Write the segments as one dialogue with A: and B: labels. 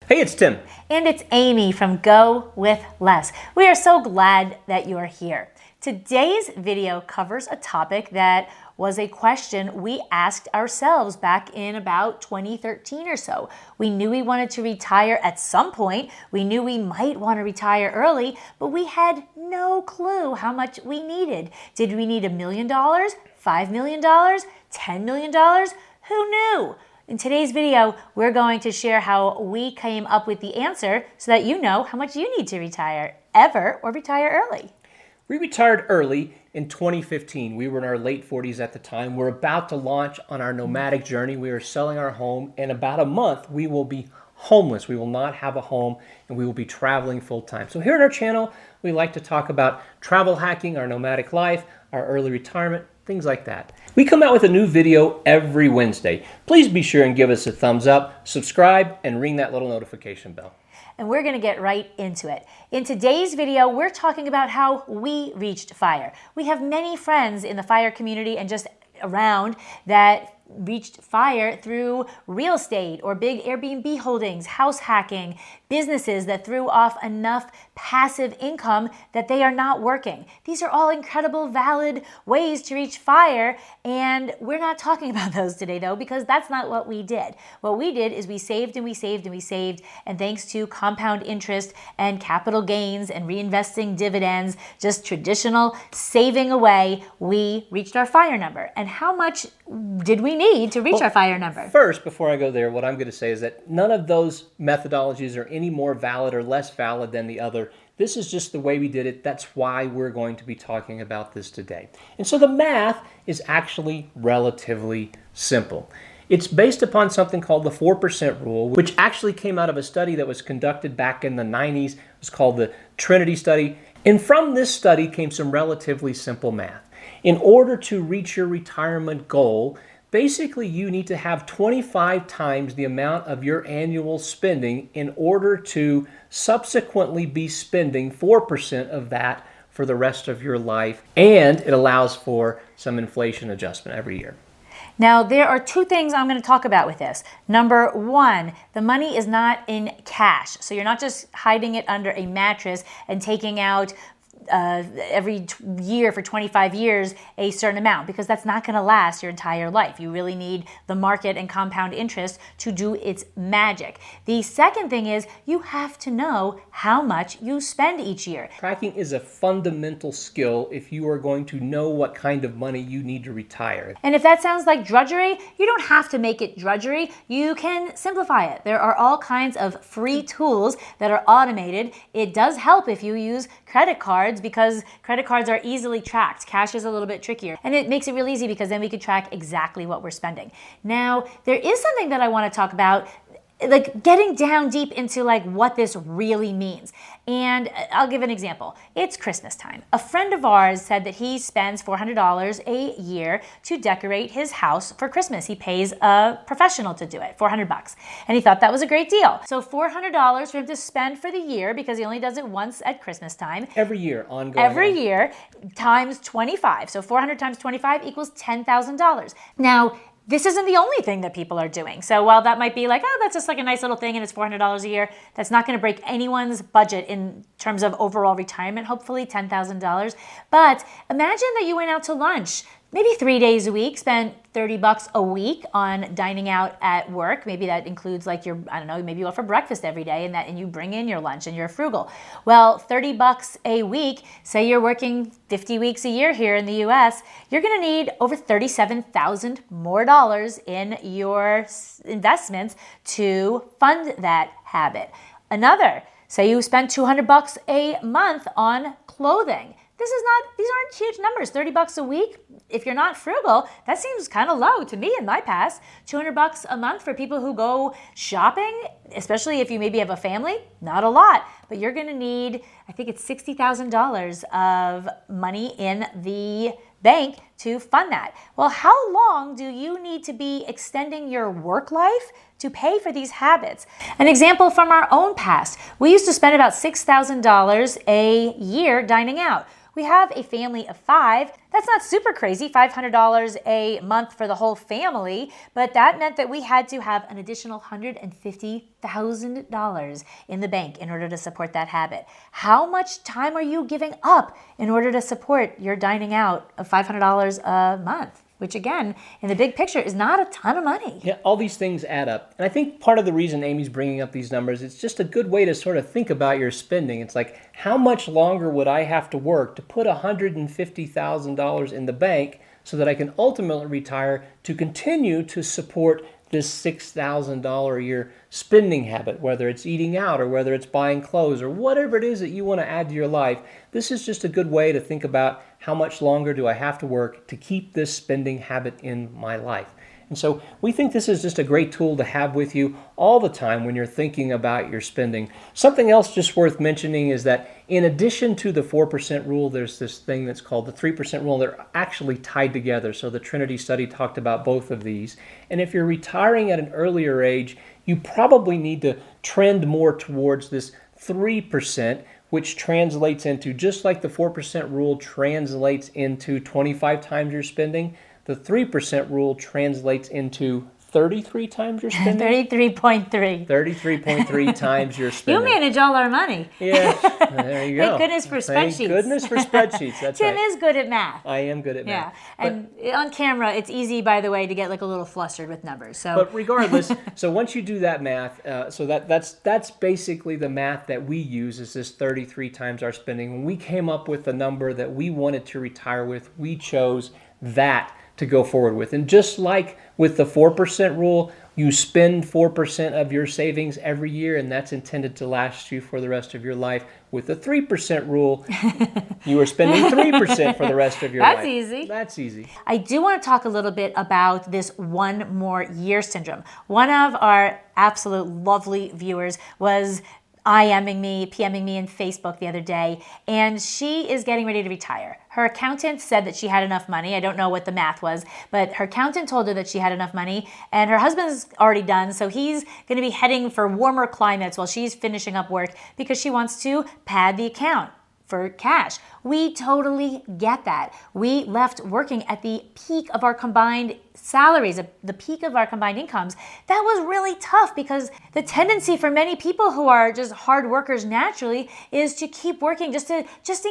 A: Hey, it's Tim.
B: And it's Amy from GoWithLess. We are so glad that you're here. Today's video covers a topic that was a question we asked ourselves back in about 2013 or so. We knew we wanted to retire at some point. We knew we might want to retire early, but we had no clue how much we needed. Did we need $1 million, $5 million, $10 million? Who knew? In today's video, we're going to share how we came up with the answer so that you know how much you need to retire ever or retire early.
A: We retired early in 2015. We were in our late 40s at the time. We're about to launch on our nomadic journey. We are selling our home. In about a month, we will be homeless. We will not have a home, and we will be traveling full time. So here on our channel, we like to talk about travel hacking, our nomadic life, our early retirement, things like that. We come out with a new video every Wednesday. Please be sure and give us a thumbs up, subscribe, and ring that little notification bell.
B: And we're going to get right into it. In today's video, we're talking about how we reached FIRE. We have many friends in the FIRE community and just around that reached FIRE through real estate or big Airbnb holdings, house hacking, businesses that threw off enough passive income that they are not working. These are all incredible, valid ways to reach FIRE, and we're not talking about those today though, because that's not what we did. What we did is we saved and we saved and we saved, and thanks to compound interest and capital gains and reinvesting dividends, just traditional saving away, we reached our FIRE number. And how much did we need to reach our FIRE number?
A: First, before I go there, what I'm going to say is that none of those methodologies are any more valid or less valid than the other. This is just the way we did it. That's why we're going to be talking about this today. And so the math is actually relatively simple. It's based upon something called the 4% rule, which actually came out of a study that was conducted back in the 90s. It was called the Trinity study. And from this study came some relatively simple math. In order to reach your retirement goal, basically you need to have 25 times the amount of your annual spending in order to subsequently be spending 4% of that for the rest of your life. And it allows for some inflation adjustment every year.
B: Now, there are two things I'm going to talk about with this. Number one, the money is not in cash. So you're not just hiding it under a mattress and taking out every year for 25 years a certain amount, because that's not going to last your entire life. You really need the market and compound interest to do its magic. The second thing is you have to know how much you spend each year.
A: Tracking is a fundamental skill if you are going to know what kind of money you need to retire.
B: And if that sounds like drudgery, you don't have to make it drudgery. You can simplify it. There are all kinds of free tools that are automated. It does help if you use credit cards, because credit cards are easily tracked. Cash is a little bit trickier. And it makes it real easy because then we could track exactly what we're spending. Now, there is something that I want to talk about, like getting down deep into like what this really means. And I'll give an example. It's Christmas time. A friend of ours said that he spends $400 a year to decorate his house for Christmas. He pays a professional to do it, $400. And he thought that was a great deal. So $400 for him to spend for the year, because he only does it once at Christmas time.
A: Every year, ongoing.
B: Every year times 25. So 400 times 25 equals $10,000. Now, this isn't the only thing that people are doing. So while that might be like, oh, that's just like a nice little thing and it's $400 a year, that's not going to break anyone's budget in terms of overall retirement, hopefully $10,000. But imagine that you went out to lunch maybe 3 days a week, spent $30 a week on dining out at work. Maybe that includes like your, I don't know, maybe you go for breakfast every day and you bring in your lunch and you're frugal. Well, $30 a week, say you're working 50 weeks a year here in the US, you're going to need over $37,000 more in your investments to fund that habit. Another, say you spend $200 a month on clothing. These aren't huge numbers. $30 a week, if you're not frugal, that seems kind of low to me in my past. $200 a month for people who go shopping, especially if you maybe have a family, not a lot. But you're going to need, I think it's $60,000 of money in the bank to fund that. Well, how long do you need to be extending your work life to pay for these habits? An example from our own past. We used to spend about $6,000 a year dining out. We have a family of 5. That's not super crazy, $500 a month for the whole family, but that meant that we had to have an additional $150,000 in the bank in order to support that habit. How much time are you giving up in order to support your dining out of $500 a month? Which again, in the big picture, is not a ton of money.
A: Yeah, all these things add up. And I think part of the reason Amy's bringing up these numbers, it's just a good way to sort of think about your spending. It's like, how much longer would I have to work to put $150,000 in the bank so that I can ultimately retire to continue to support this $6,000 a year spending habit, whether it's eating out or whether it's buying clothes or whatever it is that you want to add to your life. This is just a good way to think about how much longer do I have to work to keep this spending habit in my life. And so we think this is just a great tool to have with you all the time when you're thinking about your spending. Something else just worth mentioning is that in addition to the 4% rule, there's this thing that's called the 3% rule. They're actually tied together. So the Trinity study talked about both of these. And if you're retiring at an earlier age, you probably need to trend more towards this 3%, which translates into, just like the 4% rule translates into 25 times your spending, the 3% rule translates into 33 times your spending?
B: 33.3.
A: 33.3 times your spending.
B: You manage all our money.
A: Yeah, there you go.
B: Thank goodness for spreadsheets.
A: Thank goodness for spreadsheets. That's
B: Tim
A: right.
B: is good at math.
A: I am good at math.
B: Yeah, and on camera, it's easy, by the way, to get like a little flustered with numbers. So,
A: but regardless, so once you do that math, so that's basically the math that we use, is this 33 times our spending. When we came up with the number that we wanted to retire with, we chose that to go forward with. And just like with the 4% rule, you spend 4% of your savings every year, and that's intended to last you for the rest of your life. With the 3% rule, you are spending 3% for the rest of your life.
B: That's easy.
A: That's easy.
B: I do want to talk a little bit about this one more year syndrome. One of our absolute lovely viewers was IMing me, PMing me in Facebook the other day, and she is getting ready to retire. Her accountant said that she had enough money. I don't know what the math was, but her accountant told her that she had enough money, and her husband's already done, so he's going to be heading for warmer climates while she's finishing up work because she wants to pad the account for cash. We totally get that. We left working at the peak of our combined salaries, the peak of our combined incomes. That was really tough because the tendency for many people who are just hard workers naturally is to keep working just in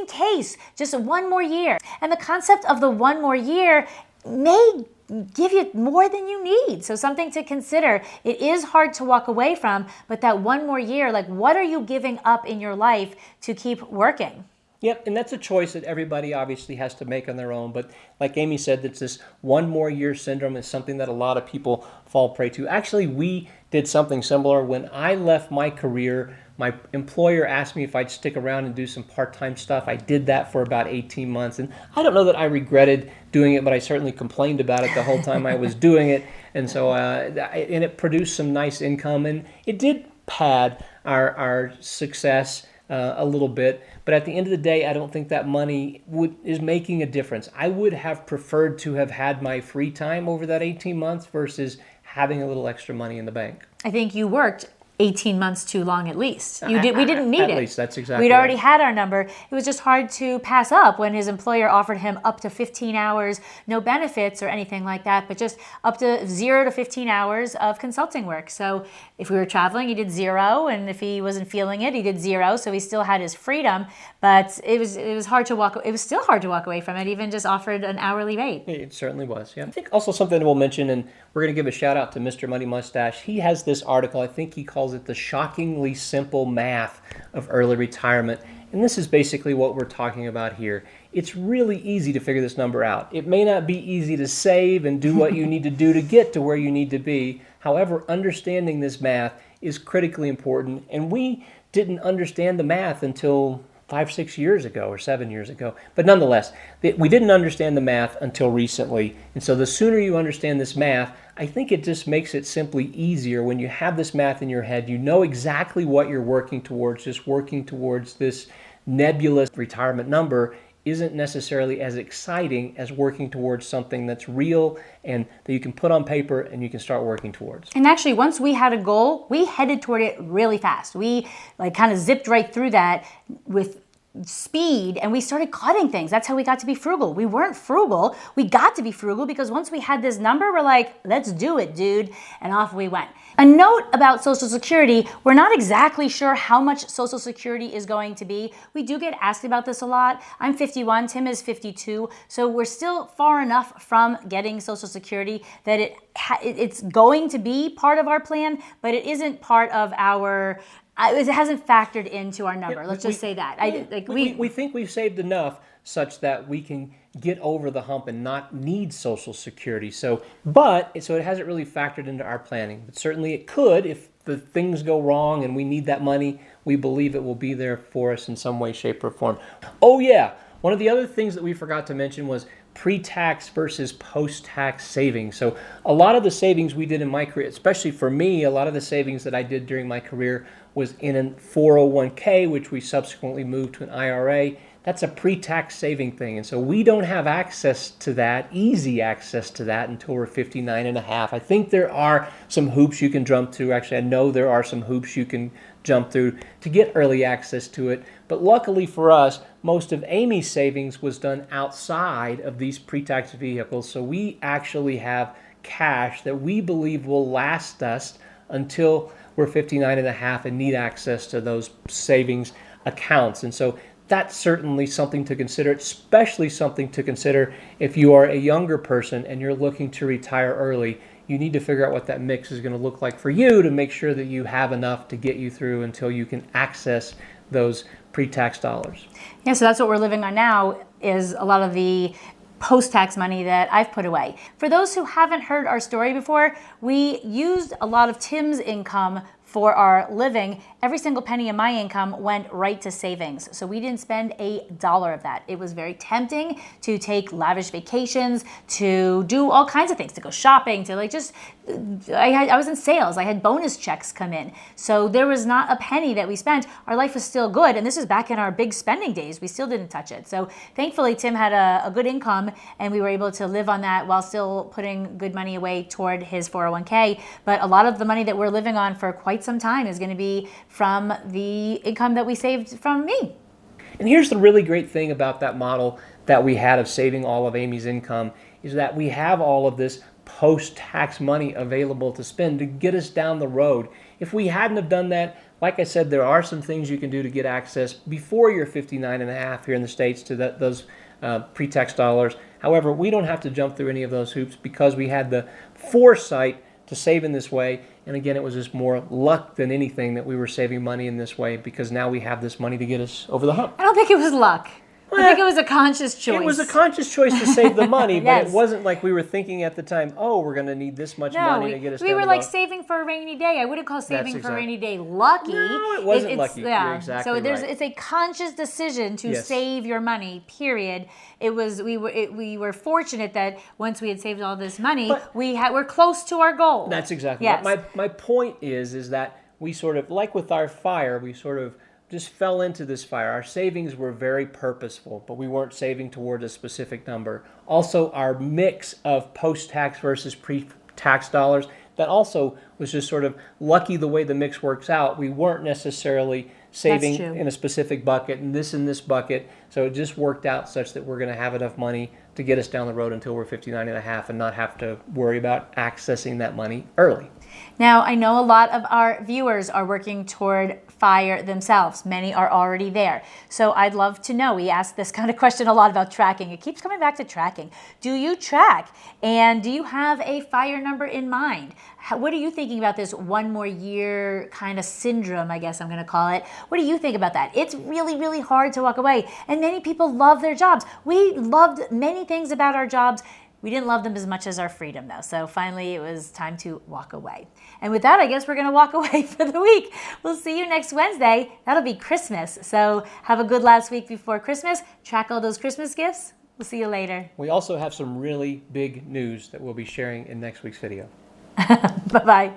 B: case, just one more year. And the concept of the one more year may give you more than you need. So something to consider. It is hard to walk away from, but that one more year, like what are you giving up in your life to keep working?
A: Yep, and that's a choice that everybody obviously has to make on their own. But like Amy said, that's this one more year syndrome is something that a lot of people fall prey to. Actually, we did something similar. When I left my career, my employer asked me if I'd stick around and do some part-time stuff. I did that for about 18 months. And I don't know that I regretted doing it, but I certainly complained about it the whole time I was doing it. And so and it produced some nice income. And it did pad our success a little bit, but at the end of the day, I don't think that money is making a difference. I would have preferred to have had my free time over that 18 months versus having a little extra money in the bank.
B: I think you worked 18 months too long at least. We didn't need it.
A: At least, that's exactly
B: We'd already
A: right.
B: had our number. It was just hard to pass up when his employer offered him up to 15 hours, no benefits or anything like that, but just up to 0 to 15 hours of consulting work. So if we were traveling, he did 0, and if he wasn't feeling it, he did 0, so he still had his freedom, but it was hard to walk, it was still hard to walk away from it, even just offered an hourly rate.
A: It certainly was, yeah. I think also something we'll mention, and we're going to give a shout out to Mr. Money Mustache. He has this article, I think he calls it the shockingly simple math of early retirement. And this is basically what we're talking about here. It's really easy to figure this number out. It may not be easy to save and do what you need to do to get to where you need to be. However, understanding this math is critically important. And we didn't understand the math until 5, 6 years ago or 7 years ago. But nonetheless, we didn't understand the math until recently. And so the sooner you understand this math, I think it just makes it simply easier when you have this math in your head. You know exactly what you're working towards. Just working towards this nebulous retirement number isn't necessarily as exciting as working towards something that's real and that you can put on paper and you can start working towards.
B: And actually, once we had a goal, we headed toward it really fast. We kind of zipped right through that with speed and we started cutting things. That's how we got to be frugal. We weren't frugal. We got to be frugal because once we had this number, we're like, let's do it, dude. And off we went. A note about Social Security, we're not exactly sure how much Social Security is going to be. We do get asked about this a lot. I'm 51, Tim is 52, so we're still far enough from getting Social Security that it's going to be part of our plan, but it isn't part of our, it hasn't factored into our number. Let's just say that.
A: We think we've saved enough such that we can get over the hump and not need Social Security. So it hasn't really factored into our planning. But certainly it could if the things go wrong and we need that money. We believe it will be there for us in some way, shape, or form. Oh yeah, one of the other things that we forgot to mention was pre-tax versus post-tax savings. So a lot of the savings we did in my career, especially for me, a lot of the savings that I did during my career was in a 401k, which we subsequently moved to an IRA. That's a pre-tax saving thing. And so we don't have access to that, easy access to that until we're 59 and a half. I think there are some hoops you can jump through. Actually, I know there are some hoops you can jump through to get early access to it. But luckily for us, most of Amy's savings was done outside of these pre-tax vehicles. So we actually have cash that we believe will last us until we're 59 and a half and need access to those savings accounts. And so that's certainly something to consider, especially something to consider if you are a younger person and you're looking to retire early. You need to figure out what that mix is going to look like for you to make sure that you have enough to get you through until you can access those pre-tax dollars.
B: Yeah, so that's what we're living on now is a lot of the post-tax money that I've put away. For those who haven't heard our story before, we used a lot of Tim's income for our living. Every single penny of my income went right to savings. So we didn't spend $1 of that. It was very tempting to take lavish vacations, to do all kinds of things, to go shopping, to I was in sales. I had bonus checks come in. So there was not a penny that we spent. Our life was still good. And this was back in our big spending days. We still didn't touch it. So thankfully, Tim had a good income and we were able to live on that while still putting good money away toward his 401k. But a lot of the money that we're living on for quite some time is going to be from the income that we saved from me.
A: And here's the really great thing about that model that we had of saving all of Amy's income is that we have all of this post-tax money available to spend to get us down the road. If we hadn't have done that, like I said, there are some things you can do to get access before you're 59 and a half here in the States to those pre-tax dollars. However, we don't have to jump through any of those hoops because we had the foresight to save in this way. And again, it was just more luck than anything that we were saving money in this way because now we have this money to get us over the hump.
B: I don't think it was luck. I think it was a conscious choice.
A: It was a conscious choice to save the money,
B: Yes.
A: but it wasn't like we were thinking at the time, oh, we're going to need this much money to get us down
B: we were
A: the
B: like
A: road.
B: saving for a rainy day. I wouldn't call saving for a
A: exactly.
B: rainy day lucky.
A: No, it wasn't lucky.
B: Yeah.
A: You're exactly
B: so
A: right.
B: it's a conscious decision to
A: Yes.
B: save your money, period. It was we were fortunate that once we had saved all this money, we're close to our goal.
A: That's exactly
B: yes.
A: right. My point is that we sort of, like with our fire, we sort of just fell into this fire. Our savings were very purposeful, but we weren't saving toward a specific number. Also, our mix of post-tax versus pre-tax dollars, that also was just sort of lucky the way the mix works out. We weren't necessarily saving in a specific bucket and this bucket. So it just worked out such that we're going to have enough money to get us down the road until we're 59 and a half and not have to worry about accessing that money early.
B: Now, I know a lot of our viewers are working toward FIRE themselves. Many are already there. So I'd love to know. We ask this kind of question a lot about tracking. It keeps coming back to tracking. Do you track? And do you have a FIRE number in mind? What are you thinking about this one more year kind of syndrome, I guess I'm going to call it? What do you think about that? It's really, really hard to walk away. And many people love their jobs. We loved many things about our jobs. We didn't love them as much as our freedom, though. So finally, it was time to walk away. And with that, I guess we're going to walk away for the week. We'll see you next Wednesday. That'll be Christmas. So have a good last week before Christmas. Track all those Christmas gifts. We'll see you later.
A: We also have some really big news that we'll be sharing in next week's video.
B: Bye-bye.